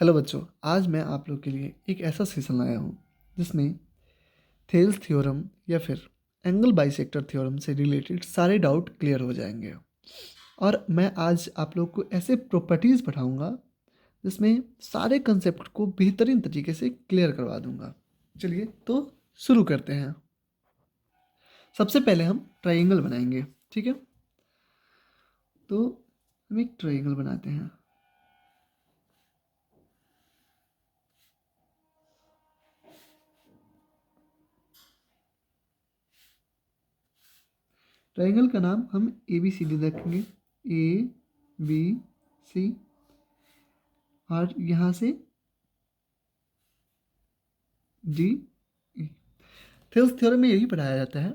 Hello बच्चों, आज मैं आप लोग के लिए एक ऐसा सेशन लाया हूँ जिसमें थेल्स थ्योरम या फिर एंगल बाइसेक्टर थ्योरम से रिलेटेड सारे डाउट क्लियर हो जाएंगे। और मैं आज आप लोग को ऐसे प्रॉपर्टीज़ पढ़ाऊँगा जिसमें सारे कंसेप्ट को बेहतरीन तरीके से क्लियर करवा दूंगा। चलिए तो शुरू करते हैं। सबसे पहले हम ट्राइंगल बनाएंगे, ठीक है। तो हम एक ट्राइंगल बनाते हैं। ट्राइंगल का नाम हम ए बी सी डी रखेंगे, ए बी सी, और यहाँ से डी ई। थेल्स थ्योरम में यही पढ़ाया जाता है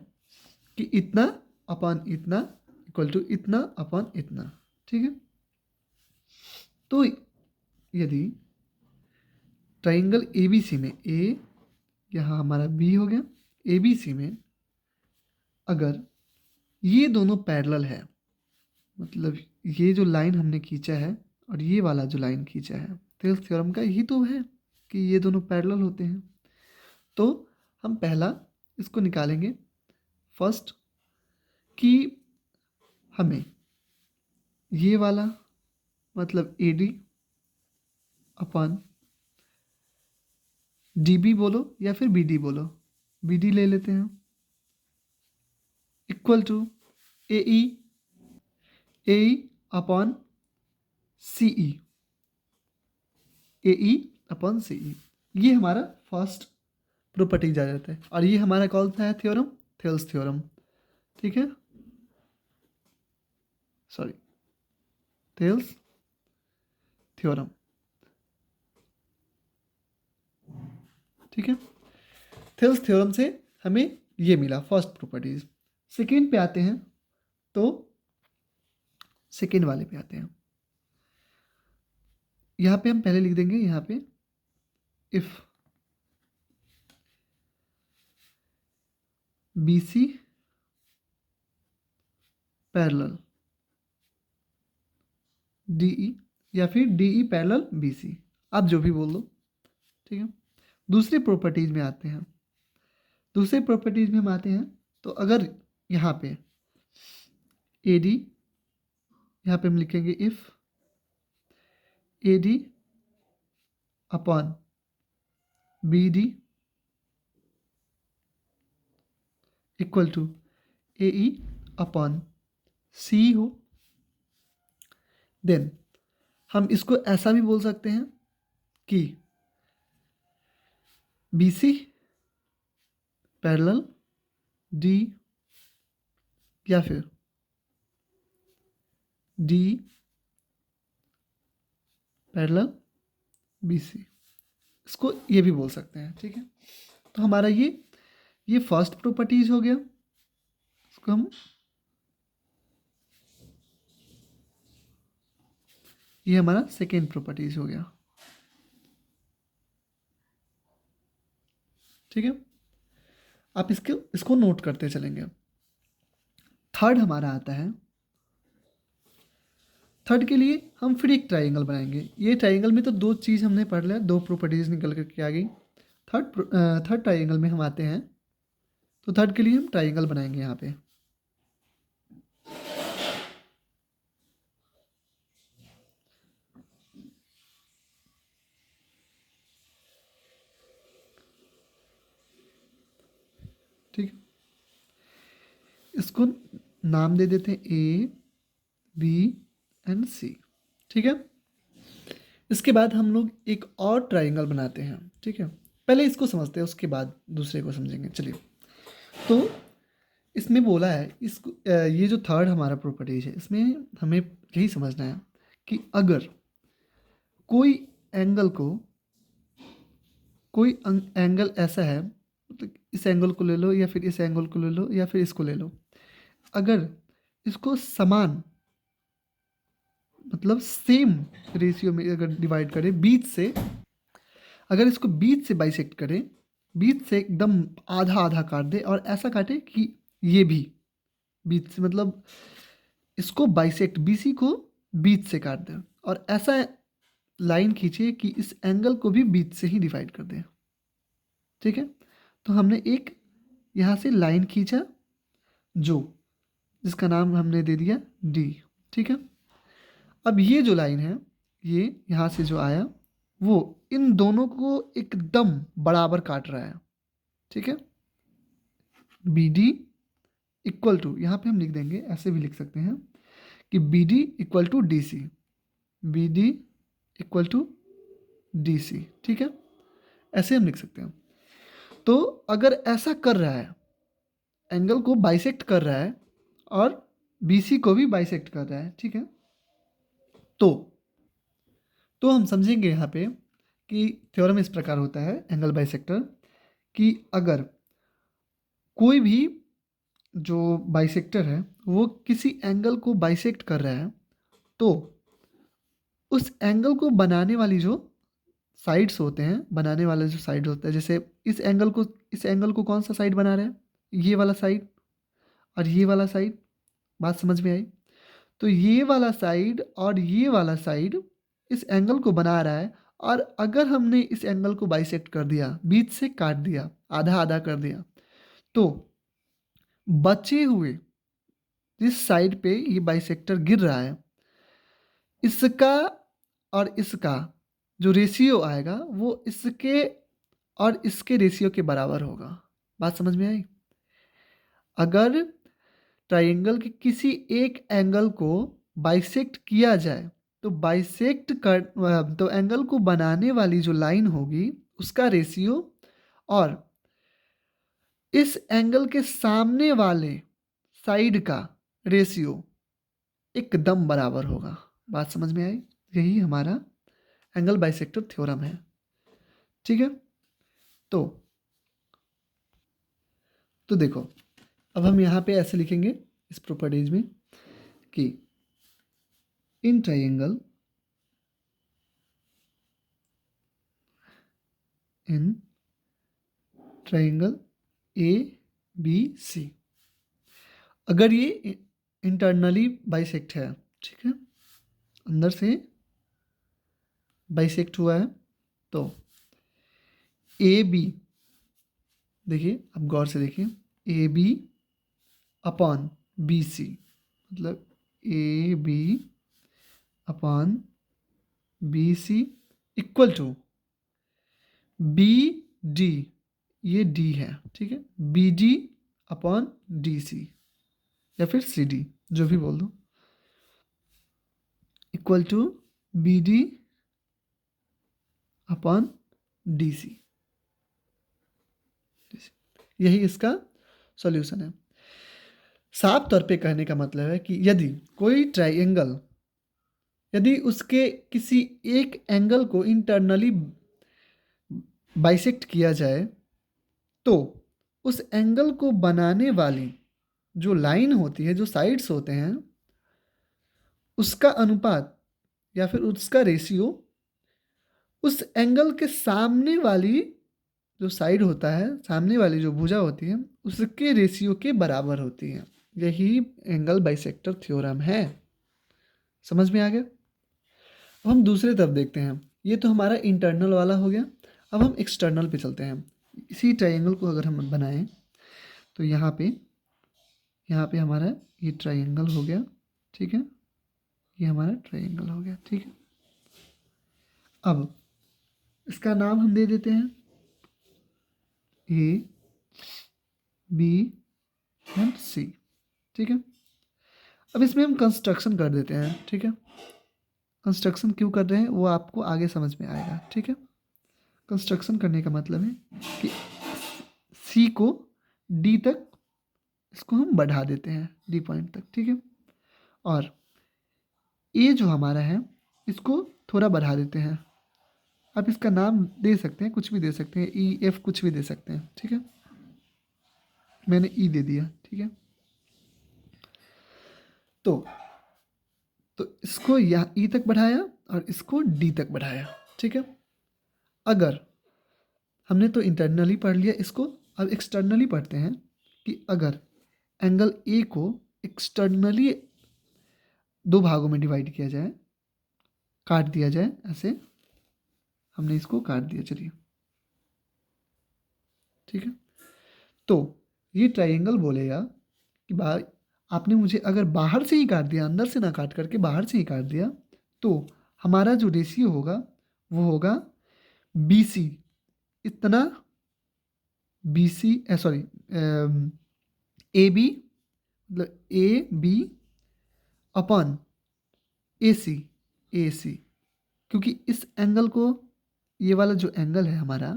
कि इतना अपॉन इतना इक्वल टू इतना अपॉन इतना, ठीक है। तो यदि ट्राइंगल ए बी सी में ए, यहाँ हमारा बी हो गया, ए बी सी में अगर ये दोनों पैरेलल है, मतलब ये जो लाइन हमने खींचा है और ये वाला जो लाइन खींचा है, थेल्स थ्योरम का यही तो है कि ये दोनों पैरेलल होते हैं। तो हम पहला इसको निकालेंगे फर्स्ट, कि हमें ये वाला मतलब A D upon D B बोलो या फिर बी डी बोलो, बी डी ले लेते हैं, equal to A E upon C E, A E upon C E. ये हमारा फर्स्ट प्रॉपर्टीज आ जाता है और ये हमारा कौन सा है थ्योरम? थेल्स थ्योरम, ठीक है। सॉरी, थेल्स थ्योरम, ठीक है। थेल्स थ्योरम से हमें ये मिला फर्स्ट प्रॉपर्टीज। सेकेंड पे आते हैं, तो सेकेंड वाले पे आते हैं। यहाँ पे हम पहले लिख देंगे, यहाँ पे if B C parallel D E या फिर D E parallel B C, आप जो भी बोल दो, ठीक है। दूसरी प्रॉपर्टीज में आते हैं। दूसरे प्रॉपर्टीज में हम आते हैं, तो अगर यहाँ पे ए डी, यहाँ पे हम लिखेंगे if A D upon B D equal to A E upon C हो, देन हम इसको ऐसा भी बोल सकते हैं कि बी सी पैरेलल डी या फिर डी पैरेलल बी सी, इसको ये भी बोल सकते हैं, ठीक है। तो हमारा ये फर्स्ट प्रॉपर्टीज हो गया। इसको हम ये हमारा सेकेंड प्रॉपर्टीज हो गया, ठीक है। आप इसको नोट करते चलेंगे। थर्ड हमारा आता है। थर्ड के लिए हम फिर एक ट्राइंगल बनाएंगे। ये ट्राइंगल में तो दो चीज़ हमने पढ़ लिया, दो प्रॉपर्टीज निकल करके आ गई। थर्ड ट्राइंगल में हम आते हैं, तो थर्ड के लिए हम ट्राइंगल बनाएंगे यहाँ पे। ठीक है, इसको नाम दे देते हैं ए बी एंड सी, ठीक है। इसके बाद हम लोग एक और ट्राइंगल बनाते हैं, ठीक है। पहले इसको समझते हैं, उसके बाद दूसरे को समझेंगे। चलिए, तो इसमें बोला है इसको ये जो थर्ड हमारा प्रॉपर्टीज है, इसमें हमें यही समझना है कि अगर कोई एंगल को, कोई एंगल ऐसा है, मतलब इस एंगल को ले लो या फिर इस एंगल को ले लो या फिर इसको ले लो, अगर इसको समान मतलब सेम रेशियो में अगर डिवाइड करें बीच से, अगर इसको बीच से बाइसेक्ट करें, बीच से एकदम आधा आधा काट दे और ऐसा काटे कि ये भी बीच से, मतलब इसको बाइसेक्ट बीसी को बीच से काट दे और ऐसा लाइन खींचिए कि इस एंगल को भी बीच से ही डिवाइड कर दें। ठीक है, तो हमने एक यहाँ से लाइन खींचा जो जिसका नाम हमने दे दिया डी। ठीक है, अब ये जो लाइन है ये यहाँ से जो आया वो इन दोनों को एकदम बराबर काट रहा है। ठीक है, बी डी इक्वल टू, यहाँ पे हम लिख देंगे, ऐसे भी लिख सकते हैं कि B D equal to D C, B D equal to D C. ठीक है, ऐसे हम लिख सकते हैं। तो अगर ऐसा कर रहा है, एंगल को बाइसेक्ट कर रहा है और बीसी को भी बाइसेक्ट कर रहा है, ठीक है, तो हम समझेंगे यहाँ पे कि थ्योरम इस प्रकार होता है एंगल बाइसेक्टर, कि अगर कोई भी जो बाइसेक्टर है वो किसी एंगल को बाइसेक्ट कर रहा है, तो उस एंगल को बनाने वाली जो साइड्स होते हैं, बनाने वाले जो साइड होते हैं, जैसे इस एंगल को कौन सा साइड बना रहा है, ये वाला साइड और ये वाला साइड। बात समझ में आई? तो ये वाला साइड और ये वाला साइड इस एंगल को बना रहा है, और अगर हमने इस एंगल को बाइसेक्ट कर दिया, बीच से काट दिया, आधा आधा कर दिया, तो बचे हुए जिस साइड पे ये बाइसेक्टर गिर रहा है, इसका और इसका जो रेशियो आएगा वो इसके और इसके रेशियो के बराबर होगा। बात समझ में आई? अगर ट्राइंगल के किसी एक एंगल को बाइसेक्ट किया जाए, तो तो एंगल को बनाने वाली जो लाइन होगी उसका रेशियो और इस एंगल के सामने वाले साइड का रेशियो एकदम बराबर होगा। बात समझ में आई? यही हमारा एंगल बाइसेक्टर थ्योरम है। ठीक है, तो देखो, अब हम यहाँ पे ऐसे लिखेंगे इस प्रॉपर्टीज में कि in triangle A B C, अगर ये इंटरनली बाइसेक्ट है, ठीक है, अंदर से बाइसेक्ट हुआ है, तो ए बी, देखिए अब गौर से देखिए, A B upon B C, मतलब A B upon B C equal to B D, ये डी है, ठीक है, B D upon D C या फिर सी डी, जो भी बोल दो, equal to B D upon D C. यही इसका सॉल्यूशन है। साफ तौर पे कहने का मतलब है कि यदि कोई ट्राइंगल, यदि उसके किसी एक एंगल को इंटरनली बाइसेक्ट किया जाए, तो उस एंगल को बनाने वाली जो लाइन होती है, जो साइड्स होते हैं, उसका अनुपात या फिर उसका रेशियो उस एंगल के सामने वाली जो साइड होता है, सामने वाली जो भुजा होती है, उसके रेशियो के बराबर होती है। यही एंगल बाइसेक्टर थ्योरम है। समझ में आ गया? अब हम दूसरे तरफ देखते हैं। ये तो हमारा इंटरनल वाला हो गया। अब हम एक्सटर्नल पे चलते हैं। इसी ट्राइंगल को अगर हम बनाएं, तो यहाँ पे हमारा ये ट्राइंगल हो गया, ठीक है, ये हमारा ट्राइंगल हो गया, ठीक है। अब इसका नाम हम दे देते हैं ए बी एंड सी, ठीक है। अब इसमें हम कंस्ट्रक्शन कर देते हैं, ठीक है। कंस्ट्रक्शन क्यों कर रहे हैं वो आपको आगे समझ में आएगा, ठीक है। कंस्ट्रक्शन करने का मतलब है कि सी को डी तक इसको हम बढ़ा देते हैं, डी पॉइंट तक, ठीक है। और ए जो हमारा है इसको थोड़ा बढ़ा देते हैं। आप इसका नाम दे सकते हैं, कुछ भी दे सकते हैं, ई एफ कुछ भी दे सकते हैं, ठीक है। मैंने ई दे दिया, ठीक है। तो इसको यहाँ ई तक बढ़ाया और इसको डी तक बढ़ाया, ठीक है। अगर हमने तो इंटरनली पढ़ लिया इसको, अब एक्सटर्नली पढ़ते हैं कि अगर एंगल ए को एक्सटर्नली दो भागों में डिवाइड किया जाए, काट दिया जाए ऐसे, हमने इसको काट दिया। चलिए ठीक है। तो ये ट्राइंगल बोलेगा कि भाई आपने मुझे अगर बाहर से ही काट दिया, अंदर से ना काट करके बाहर से ही काट दिया, तो हमारा जो रेशियो होगा वो होगा BC इतना, BC सॉरी AB मतलब AB अपॉन AC क्योंकि इस एंगल को, ये वाला जो एंगल है हमारा,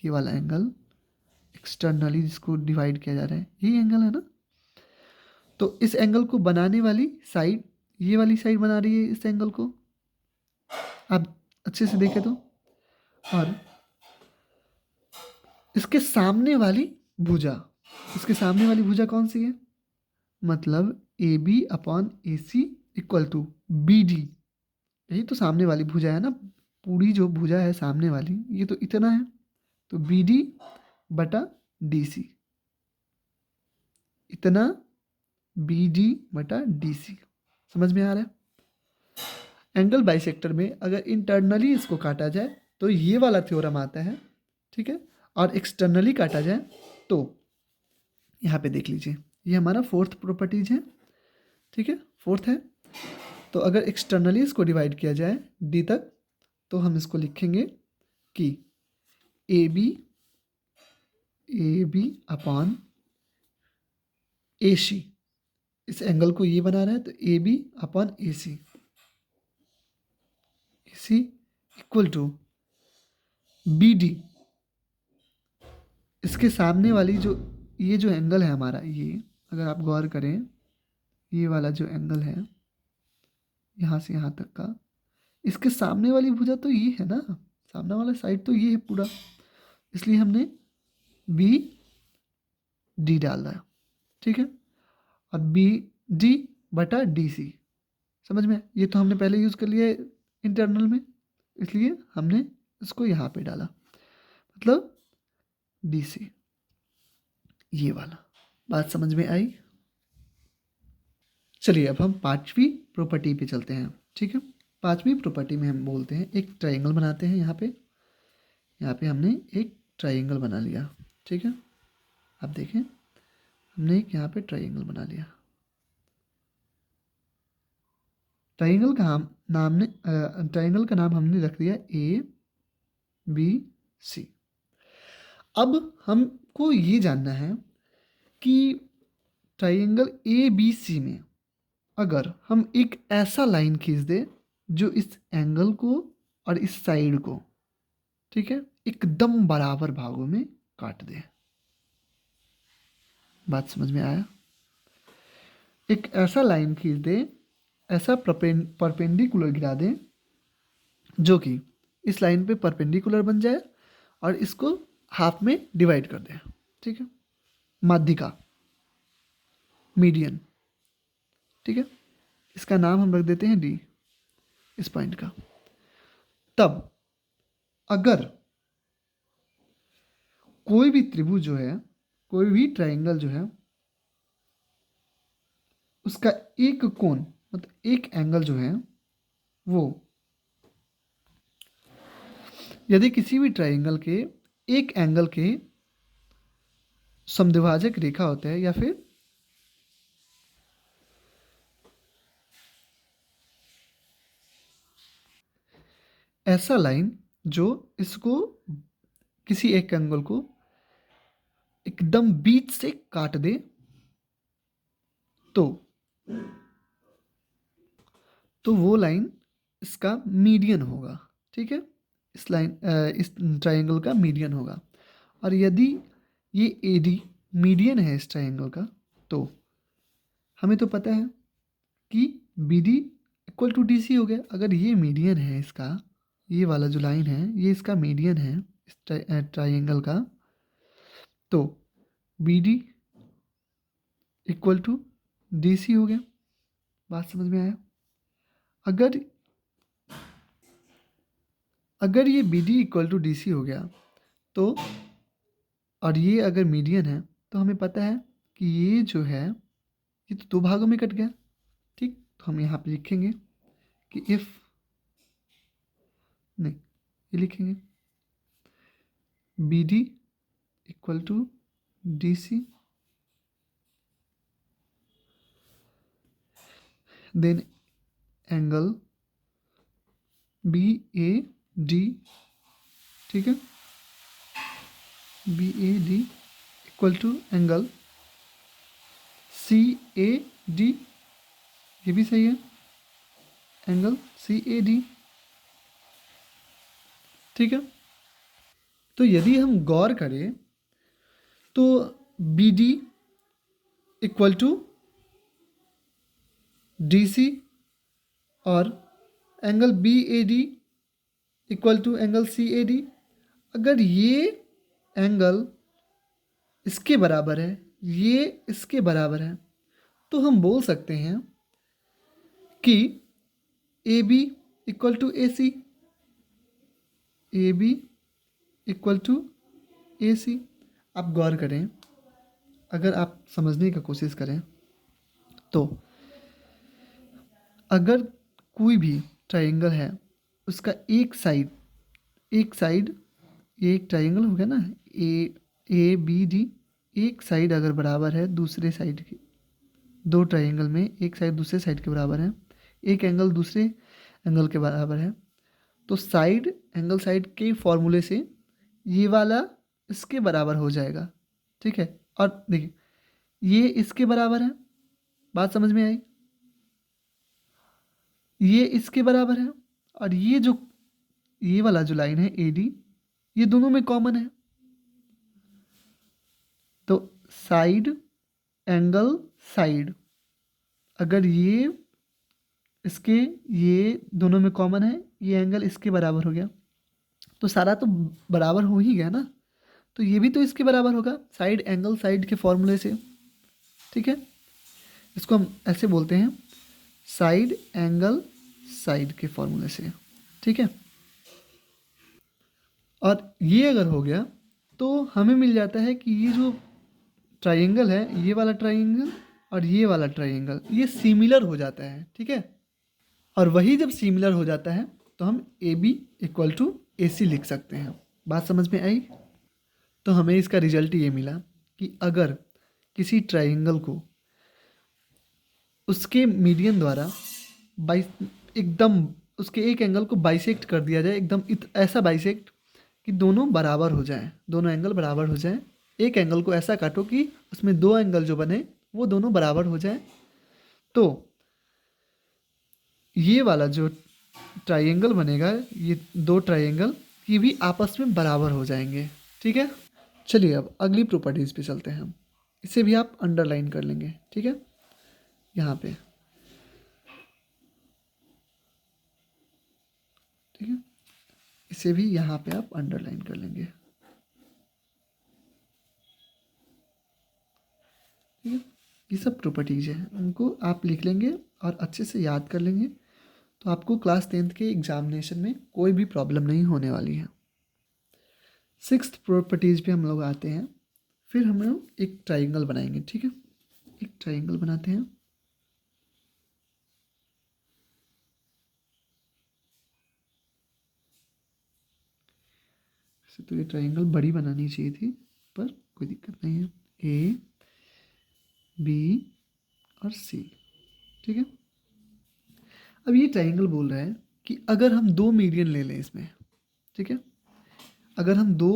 ये वाला एंगल एक्सटर्नली जिसको डिवाइड किया जा रहा है, यही एंगल है ना। तो इस एंगल को बनाने वाली साइड, ये वाली साइड बना रही है इस एंगल को, आप अच्छे से देखें तो। और इसके सामने वाली भुजा, इसके सामने वाली भुजा कौन सी है, मतलब AB upon AC equal to BD, यही तो सामने वाली भुजा है ना। पूरी जो भुजा है सामने वाली, ये तो इतना है, तो BD बटा DC, इतना BD बटा DC। समझ में आ रहा है। एंगल बाइसेक्टर में अगर इंटरनली इसको काटा जाए तो ये वाला थ्योरम आता है, ठीक है। और एक्सटर्नली काटा जाए तो यहाँ पे देख लीजिए, ये हमारा फोर्थ प्रॉपर्टीज है, ठीक है, फोर्थ है। तो अगर एक्सटर्नली इसको डिवाइड किया जाए D तक, तो हम इसको लिखेंगे कि AB अपॉन AC, इस एंगल को ये बना रहा है तो AB upon AC equal to BD, इसके सामने वाली जो, ये जो एंगल है हमारा, ये अगर आप गौर करें, ये वाला जो एंगल है यहाँ से यहाँ तक का, इसके सामने वाली भुजा तो ये है ना, सामने वाला साइड तो ये है पूरा, इसलिए हमने BD डाल दिया, ठीक है। और BD बटा DC, समझ में, ये तो हमने पहले यूज़ कर लिया इंटरनल में, इसलिए हमने इसको यहाँ पे डाला, मतलब DC, ये वाला। बात समझ में आई। चलिए अब हम पांचवी प्रॉपर्टी पे चलते हैं, ठीक है। पांचवी प्रॉपर्टी में हम बोलते हैं, एक ट्रायंगल बनाते हैं। यहाँ पे हमने एक ट्रायंगल बना लिया, ठीक है। आप देखें, हमने एक यहाँ पे ट्रायंगल बना लिया। ट्रायंगल का नाम हमने रख दिया ABC। अब हमको ये जानना है कि ट्रायंगल ABC में अगर हम एक ऐसा लाइन खींच दें जो इस एंगल को और इस साइड को, ठीक है, एकदम बराबर भागों में काट दे। बात समझ में आया। एक ऐसा लाइन खींच दे, ऐसा परपेंडिकुलर गिरा दें जो कि इस लाइन पे परपेंडिकुलर बन जाए और इसको हाफ में डिवाइड कर दें, ठीक है, माध्यिका, मीडियन, ठीक है। इसका नाम हम रख देते हैं D, इस पॉइंट का। तब अगर कोई भी त्रिभुज जो है, कोई भी ट्रायंगल जो है, उसका एक कोण मतलब एक एंगल जो है वो, यदि किसी भी ट्रायंगल के एक एंगल के समद्विभाजक रेखा होता है, या फिर ऐसा लाइन जो इसको, किसी एक एंगल को एकदम बीच से काट दे, तो वो लाइन इसका मीडियन होगा, ठीक है। इस ट्रायंगल का मीडियन होगा। और यदि ये AD मीडियन है इस ट्रायंगल का, तो हमें तो पता है कि BD इक्वल टू DC हो गया। अगर ये मीडियन है इसका, ये वाला जो लाइन है ये इसका मीडियन है इस ट्रायंगल का, तो BD इक्वल टू DC हो गया। बात समझ में आया। अगर अगर ये BD इक्वल टू DC हो गया, तो और ये अगर मीडियन है, तो हमें पता है कि ये जो है ये तो दो भागों में कट गया, ठीक। तो हम यहाँ पे लिखेंगे कि इफ, नहीं, ये लिखेंगे B D equal to D C, then angle B A D, ठीक है, B A D equal to angle C A D, ये भी सही है, एंगल सी ए डी, ठीक है। तो यदि हम गौर करें तो B D equal to D C और angle B A D equal to angle C A D, अगर ये एंगल इसके बराबर है, ये इसके बराबर है, तो हम बोल सकते हैं कि A B equal to A C, A B equal to A C. आप गौर करें, अगर आप समझने की कोशिश करें तो अगर कोई भी ट्रायंगल है, उसका एक साइड ये एक ट्रायंगल हो गया ना, ए बी डी, एक साइड अगर बराबर है दूसरे साइड की, दो ट्रायंगल में एक साइड दूसरे साइड के बराबर है, एक एंगल दूसरे एंगल के बराबर है, तो साइड एंगल साइड के फॉर्मूले से ये वाला इसके बराबर हो जाएगा, ठीक है। और देखिए ये इसके बराबर है, बात समझ में आई, ये इसके बराबर है, और ये वाला जो लाइन है ए डी, ये दोनों में कॉमन है, तो साइड एंगल साइड, अगर ये दोनों में कॉमन है, ये एंगल इसके बराबर हो गया, तो सारा तो बराबर हो ही गया ना, तो ये भी तो इसके बराबर होगा साइड एंगल साइड के फॉर्मूले से, ठीक है। इसको हम ऐसे बोलते हैं साइड एंगल साइड के फॉर्मूले से, ठीक है। और ये अगर हो गया तो हमें मिल जाता है कि ये जो ट्रायंगल है, ये वाला ट्रायंगल और ये वाला ट्रायंगल, ये सिमिलर हो जाता है, ठीक है। और वही जब सिमिलर हो जाता है तो हम ए बी इक्वल टू ए सी लिख सकते हैं। बात समझ में आई? तो हमें इसका रिजल्ट ये मिला कि अगर किसी ट्रायंगल को उसके मीडियन द्वारा एकदम उसके एक एंगल को बाइसेक्ट कर दिया जाए, एकदम ऐसा बाइसेक्ट कि दोनों बराबर हो जाएं, दोनों एंगल बराबर हो जाएं, एक एंगल को ऐसा काटो कि उसमें दो एंगल जो बने वो दोनों बराबर हो जाएं, तो ये वाला जो ट्रायंगल बनेगा, ये दो ट्रायंगल ये भी आपस में बराबर हो जाएंगे, ठीक है। चलिए अब अगली प्रॉपर्टीज़ पे चलते हैं हम, इसे भी आप अंडरलाइन कर लेंगे, ठीक है, यहाँ पे, ठीक है, इसे भी यहाँ पे आप अंडरलाइन कर लेंगे, ठीक है। ये सब प्रॉपर्टीज़ हैं, उनको आप लिख लेंगे और अच्छे से याद कर लेंगे, तो आपको क्लास 10th के एग्जामिनेशन में कोई भी प्रॉब्लम नहीं होने वाली है। 6th प्रॉपर्टीज़ पे हम लोग आते हैं, फिर हम लोग एक ट्रायंगल बनाएंगे, ठीक है। एक ट्रायंगल बनाते हैं, तो ये ट्रायंगल बड़ी बनानी चाहिए थी, पर कोई दिक्कत नहीं है, ए बी और सी, ठीक है। अब ये ट्रायंगल बोल रहा है कि अगर हम दो मीडियन ले लें इसमें, ठीक है, अगर हम दो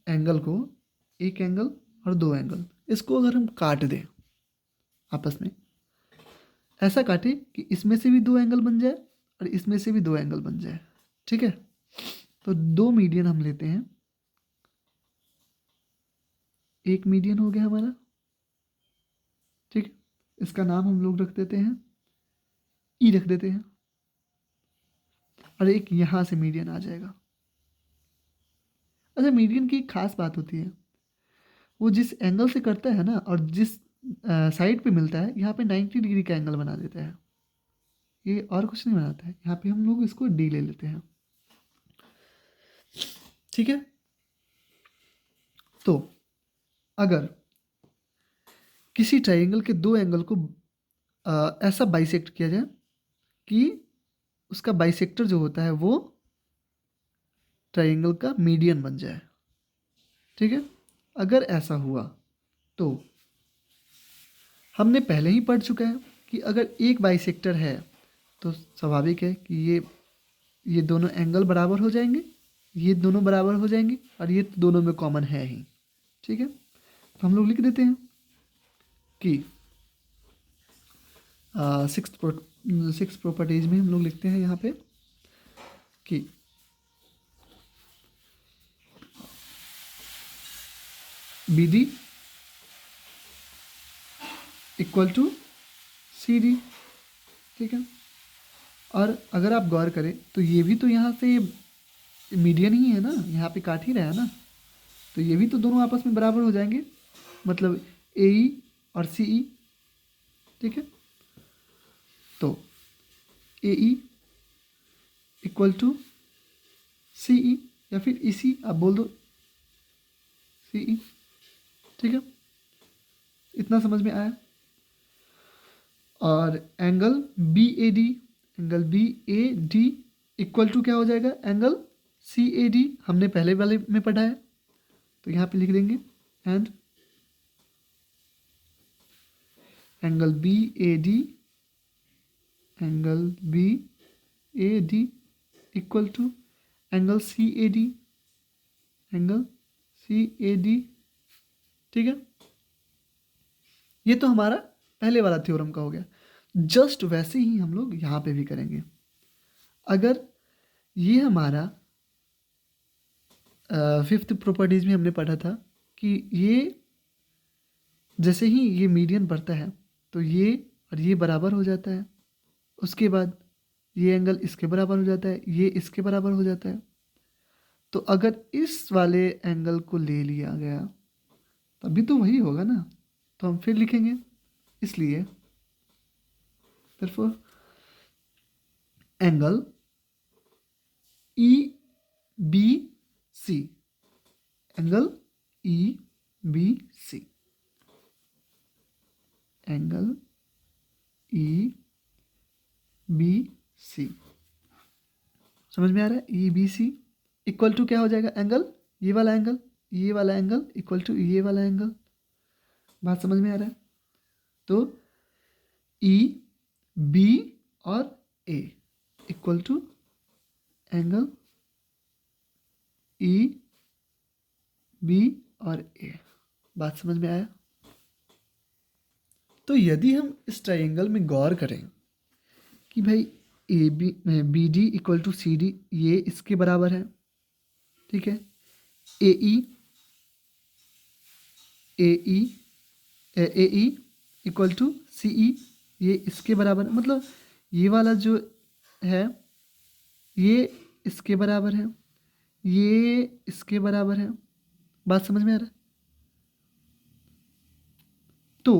एंगल को, एक एंगल और दो एंगल, इसको अगर हम काट दें आपस में, ऐसा काटे कि इसमें से भी दो एंगल बन जाए और इसमें से भी दो एंगल बन जाए, ठीक है। तो दो मीडियन हम लेते हैं, एक मीडियन हो गया हमारा, ठीक, इसका नाम हम लोग रख देते हैं ई, रख देते हैं, और एक यहाँ से मीडियन आ जाएगा। अच्छा, मीडियन की एक खास बात होती है, वो जिस एंगल से करता है ना और जिस साइड पे मिलता है, यहाँ पे 90 डिग्री का एंगल बना देता है, ये और कुछ नहीं बनाता है, यहाँ पे हम लोग इसको डी ले लेते हैं, ठीक है। तो अगर किसी ट्रायंगल के दो एंगल को ऐसा बाइसेक्ट किया जाए कि उसका बाइसेक्टर जो होता है वो ट्राइंगल का मीडियन बन जाए। ठीक है, अगर ऐसा हुआ तो हमने पहले ही पढ़ चुका है कि अगर एक बाइसेक्टर है तो स्वाभाविक है कि ये दोनों एंगल बराबर हो जाएंगे, ये दोनों बराबर हो जाएंगे, और ये तो दोनों में कॉमन है ही। ठीक है, तो हम लोग लिख देते हैं कि सिक्स प्रॉपर्टीज में हम लोग लिखते हैं यहाँ पे कि B D equal to C D. ठीक है, और अगर आप गौर करें तो ये भी तो यहाँ से मीडियन ही है ना, यहाँ पे काट ही रहा है ना, तो ये भी तो दोनों आपस में बराबर हो जाएंगे, मतलब ए ई और सी ई। ठीक है, तो ए ई इक्वल टू सी ई, या फिर इसी आप बोल दो सी ई। ठीक है, इतना समझ में आया। और angle B A D equal to क्या हो जाएगा, एंगल सी ए डी, हमने पहले वाले में पढ़ा है, तो यहाँ पे लिख देंगे and angle B A D equal to angle C A D. ठीक है, ये तो हमारा पहले वाला थ्योरम का हो गया। जस्ट वैसे ही हम लोग यहाँ पे भी करेंगे। अगर ये हमारा फिफ्थ प्रॉपर्टीज में हमने पढ़ा था कि ये जैसे ही ये मीडियन बढ़ता है तो ये और ये बराबर हो जाता है, उसके बाद ये एंगल इसके बराबर हो जाता है, ये इसके बराबर हो जाता है। तो अगर इस वाले एंगल को ले लिया गया तभी तो वही होगा ना, तो हम फिर लिखेंगे, इसलिए therefore angle E B C, angle E B C, angle E B C, समझ में आ रहा है। E B C equal to क्या हो जाएगा, एंगल ये वाला एंगल इक्वल टू ये वाला एंगल। बात समझ में आ रहा है। तो ई बी और A equal to angle E B और ए। बात समझ में आया। तो यदि हम इस ट्राइंगल में गौर करें कि भाई A B D equal to C D, ये इसके बराबर है। ठीक है, ए E equal to C E, ये इसके बराबर, मतलब ये वाला जो है ये इसके बराबर है, ये इसके बराबर है। बात समझ में आ रहा है। तो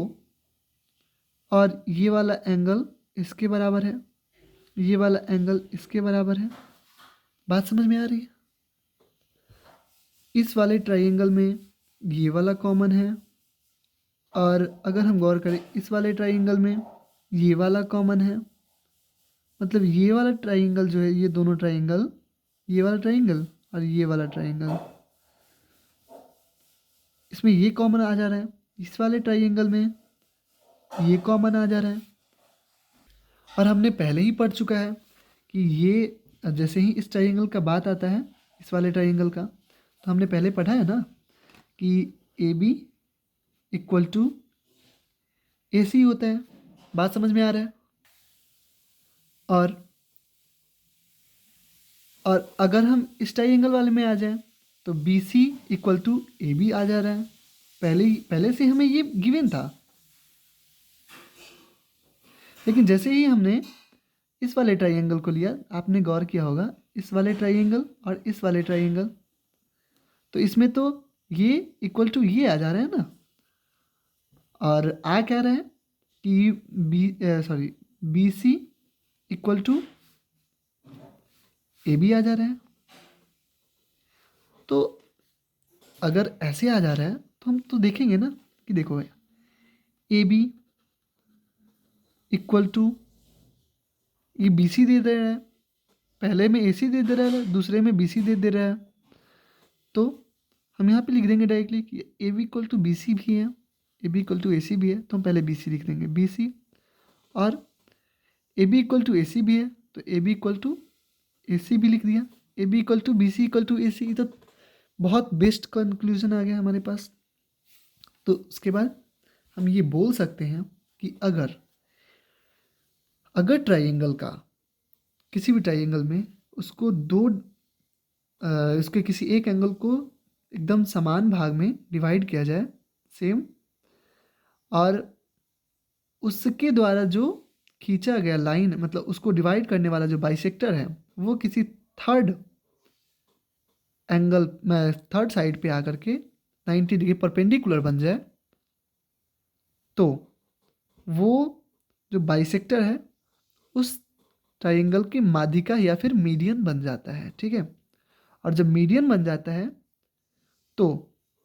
और ये वाला एंगल इसके बराबर है, ये वाला एंगल इसके बराबर है। बात समझ में आ रही है। इस वाले ट्राइंगल में ये वाला कॉमन है, और अगर हम गौर करें इस वाले ट्राइंगल में ये वाला कॉमन है, मतलब ये वाला ट्राइंगल जो है, ये दोनों ट्राइंगल, ये वाला ट्राइंगल और ये वाला ट्राइंगल, इसमें ये कॉमन आ जा रहा है। इस वाले ट्राइंगल में ये कॉमन आ जा रहा है। और हमने पहले ही पढ़ चुका है कि ये जैसे ही इस ट्राइंगल का बात आता है, इस वाले ट्राइंगल का, तो हमने पहले पढ़ा है ना कि A B equal to A C होता है। बात समझ में आ रहा है। और अगर हम इस ट्राइंगल वाले में आ जाएं तो B C equal to A B आ जा रहा है। पहले से हमें ये गिवन था, लेकिन जैसे ही हमने इस वाले ट्राइंगल को लिया, आपने गौर किया होगा, इस वाले ट्राइंगल और इस वाले ट्राइंगल, तो इसमें तो ये इक्वल टू ये आ जा रहा है ना, और आ क्या रहा है कि B C equal to A B आ जा रहा है। तो अगर ऐसे आ जा रहा है तो हम तो देखेंगे ना कि देखो भाई ए बी इक्वल टू, ये बी सी दे रहा है, पहले में ए सी दे रहा है, दूसरे में बी सी दे रहा है। तो हम यहाँ पे लिख देंगे डायरेक्टली कि A B equal to B C भी है, A B equal to A C भी है, तो हम पहले बी सी लिख देंगे, बी सी। और A B equal to A C भी है, तो A B equal to A C भी लिख दिया, A B equal to B C equal to A C. तो बहुत बेस्ट कंक्लूजन आ गया हमारे पास। तो उसके बाद हम ये बोल सकते हैं कि अगर ट्राइंगल का किसी भी ट्राइंगल में उसको उसके किसी एक एंगल को एकदम समान भाग में डिवाइड किया जाए, सेम, और उसके द्वारा जो खींचा गया लाइन, मतलब उसको डिवाइड करने वाला जो बाइसेक्टर है, वो किसी थर्ड एंगल में, थर्ड साइड पे आकर के 90 डिग्री परपेंडिकुलर बन जाए, तो वो जो बाइसेक्टर है उस ट्राइंगल की माध्यिका या फिर मीडियन बन जाता है। ठीक है। और जब मीडियन बन जाता है तो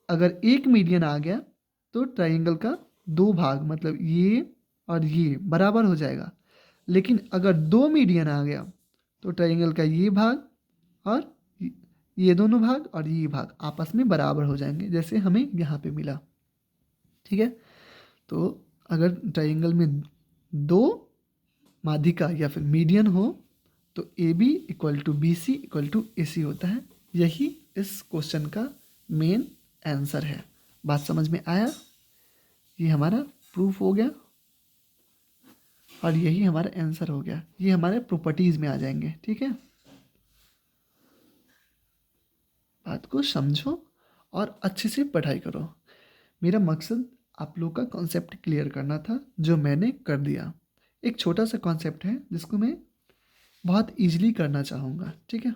अगर एक मीडियन आ गया तो ट्राइंगल का दो भाग, मतलब ये और ये बराबर हो जाएगा। लेकिन अगर दो मीडियन आ गया तो ट्राइंगल का ये भाग और ये दोनों भाग और ये भाग आपस में बराबर हो जाएंगे, जैसे हमें यहाँ पे मिला। ठीक है। तो अगर ट्राइंगल में दो माध्यिका या फिर मीडियन हो तो A B equal to B C equal to A C होता है। यही इस क्वेश्चन का मेन आंसर है। बात समझ में आया? ये हमारा प्रूफ हो गया और यही हमारा आंसर हो गया। ये हमारे प्रॉपर्टीज में आ जाएंगे। ठीक है। बात को समझो और अच्छे से पढ़ाई करो। मेरा मकसद आप लोग का कॉन्सेप्ट क्लियर करना था, जो मैंने कर दिया। एक छोटा सा कॉन्सेप्ट है जिसको मैं बहुत इजीली करना चाहूँगा। ठीक है।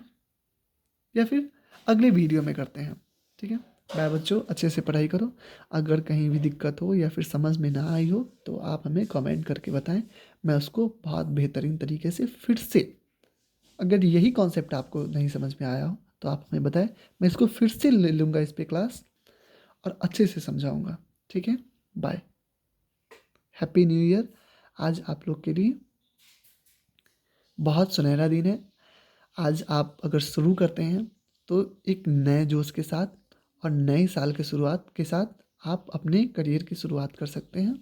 या फिर अगले वीडियो में करते हैं। ठीक है। बाय बच्चों, अच्छे से पढ़ाई करो। अगर कहीं भी दिक्कत हो या फिर समझ में ना आई हो तो आप हमें कमेंट करके बताएं, मैं उसको बहुत बेहतरीन तरीके से फिर से, अगर यही कॉन्सेप्ट आपको नहीं समझ में आया हो तो आप हमें बताएं, मैं इसको फिर से ले लूँगा इस पे क्लास और अच्छे से समझाऊँगा। ठीक है। बाय। Happy new year. आज आप लोग के लिए बहुत सुनहरा दिन है। आज आप अगर शुरू करते हैं तो एक नए जोश के साथ और नए साल के शुरुआत के साथ आप अपने करियर की शुरुआत कर सकते हैं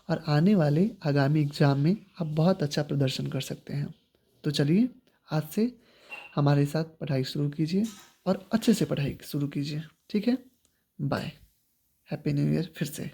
और आने वाले आगामी एग्ज़ाम में आप बहुत अच्छा प्रदर्शन कर सकते हैं। तो चलिए, आज से हमारे साथ पढ़ाई शुरू कीजिए और अच्छे से पढ़ाई शुरू कीजिए। ठीक है। बाय। हैप्पी न्यू ईयर फिर से।